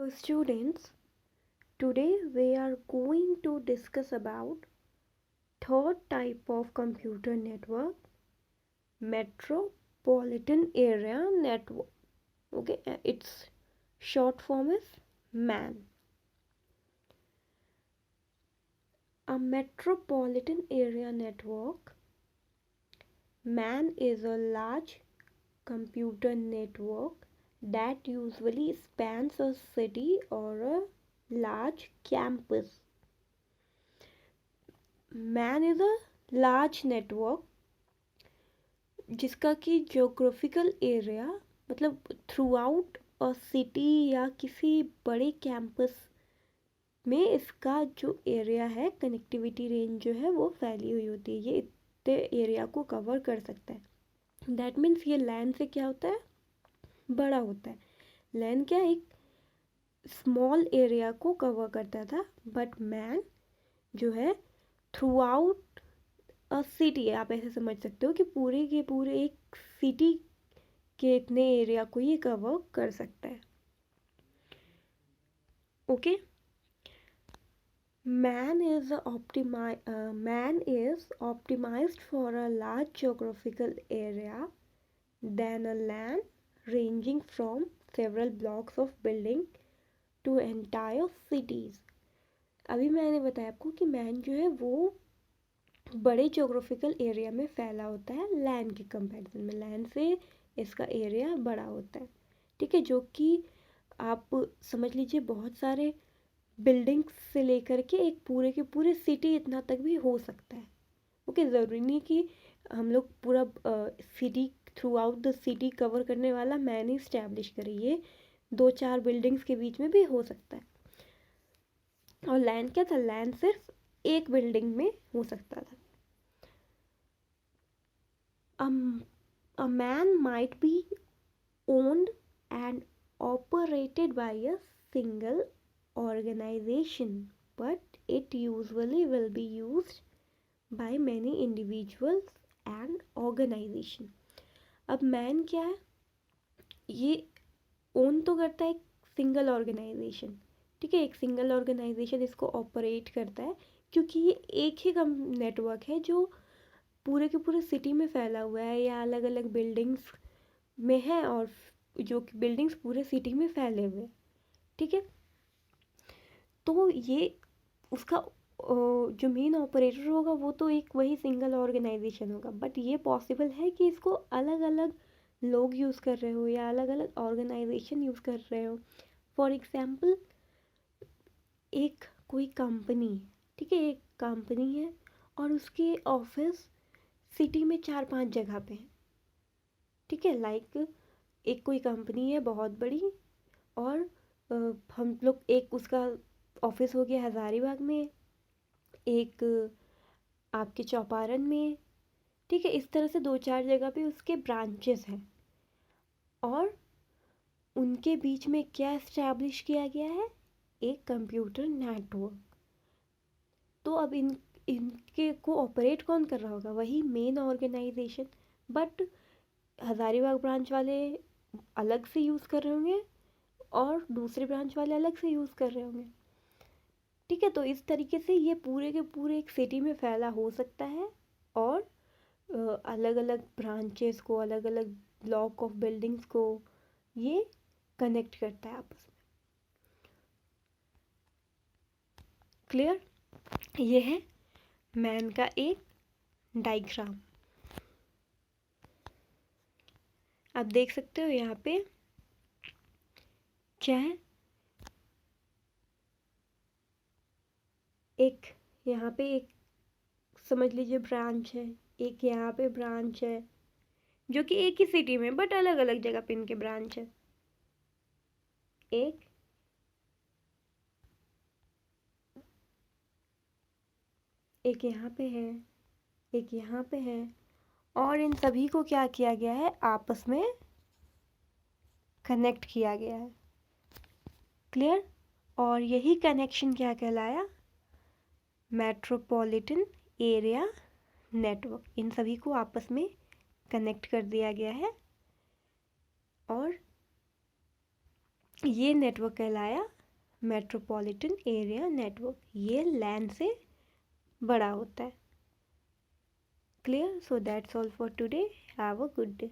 Students, today we are going to discuss about third type of computer network, metropolitan area network. Okay, its short form is MAN. A metropolitan area network, MAN, is a large computer network that usually spans a city or a large campus. Man is a large network जिसका कि geographical area मतलब through out a city या किसी बड़े campus में इसका जो area है, कनेक्टिविटी रेंज जो है वो फैली हुई होती है। ये इतने एरिया को कवर कर सकता है। दैट मीन्स ये लैन से क्या होता है, बड़ा होता है। लैन क्या एक स्मॉल एरिया को कवर करता था, बट मैन जो है थ्रू आउट अ सिटी, आप ऐसे समझ सकते हो कि पूरे के पूरे एक सिटी के इतने एरिया को ये कवर कर सकता है। Okay, MAN is optimised for a large geographical area than a land ranging from several blocks of building to entire cities. अभी मैंने बताया आपको कि मैन जो है वो बड़े जोग्राफिकल एरिया में फैला होता है लैंड के कंपैरिजन में। लैंड से इसका एरिया बड़ा होता है, ठीक है, जो कि आप समझ लीजिए बहुत सारे बिल्डिंग्स से लेकर के एक पूरे के पूरे सिटी इतना तक भी हो सकता है। ओके, ज़रूरी नहीं कि हम लोग पूरा city through out the city cover करने वाला मैन ही इस्टेब्लिश करें, ये 2-4 बिल्डिंग्स के बीच में भी हो सकता है। और लैंड क्या था, लैंड सिर्फ एक बिल्डिंग में हो सकता था। A man might be owned and operated by a single organization, but it usually will be used by many individuals and organization. अब मैन क्या है, ये ओन तो करता है एक सिंगल ऑर्गेनाइजेशन, ठीक है, एक सिंगल ऑर्गेनाइजेशन इसको ऑपरेट करता है क्योंकि ये एक ही नेटवर्क है जो पूरे के पूरे सिटी में फैला हुआ है या अलग अलग बिल्डिंग्स में है, और जो कि बिल्डिंग्स पूरे सिटी में फैले हुए हैं, ठीक है। तो ये उसका जो मेन ऑपरेटर होगा वो तो एक वही सिंगल ऑर्गेनाइजेशन होगा, बट ये पॉसिबल है कि इसको अलग अलग लोग यूज़ कर रहे हो या अलग अलग ऑर्गेनाइजेशन यूज़ कर रहे हो। फॉर एग्जाम्पल, एक कोई कंपनी, ठीक है, एक कंपनी है और उसके ऑफिस सिटी में 4-5 जगह पे हैं, ठीक है। लाइक एक कोई कंपनी है बहुत बड़ी और हम लोग एक उसका ऑफिस हो गया हज़ारीबाग में, एक आपके चौपारण में, ठीक है। इस तरह से 2-4 जगह पे उसके ब्रांचेस हैं और उनके बीच में क्या इस्टेब्लिश किया गया है, एक कंप्यूटर नेटवर्क। तो अब इनके को ऑपरेट कौन कर रहा होगा, वही main organisation, but Hazaribagh branch वाले अलग से यूज़ कर रहे होंगे और दूसरे ब्रांच वाले अलग से यूज़ कर रहे होंगे, ठीक है। तो इस तरीके से ये पूरे के पूरे एक सिटी में फैला हो सकता है और अलग अलग ब्रांचेस को, अलग अलग ब्लॉक ऑफ बिल्डिंग्स को ये कनेक्ट करता है आपस में। क्लियर, ये है मैन का एक डायग्राम। आप देख सकते हो यहाँ पे क्या है, एक यहाँ पे एक समझ लीजिए ब्रांच है, एक यहाँ पे ब्रांच है जो कि एक ही सिटी में बट अलग अलग जगह पे इनके ब्रांच है। एक यहाँ पे है, एक यहाँ पे है, और इन सभी को क्या किया गया है, आपस में कनेक्ट किया गया है। क्लियर, और यही कनेक्शन क्या कहलाया, मेट्रोपॉलिटन एरिया नेटवर्क। इन सभी को आपस में कनेक्ट कर दिया गया है और ये नेटवर्क कहलाया मेट्रोपॉलिटन एरिया नेटवर्क, ये लैन से बड़ा होता है। Clear? So that's all for today, have a good day.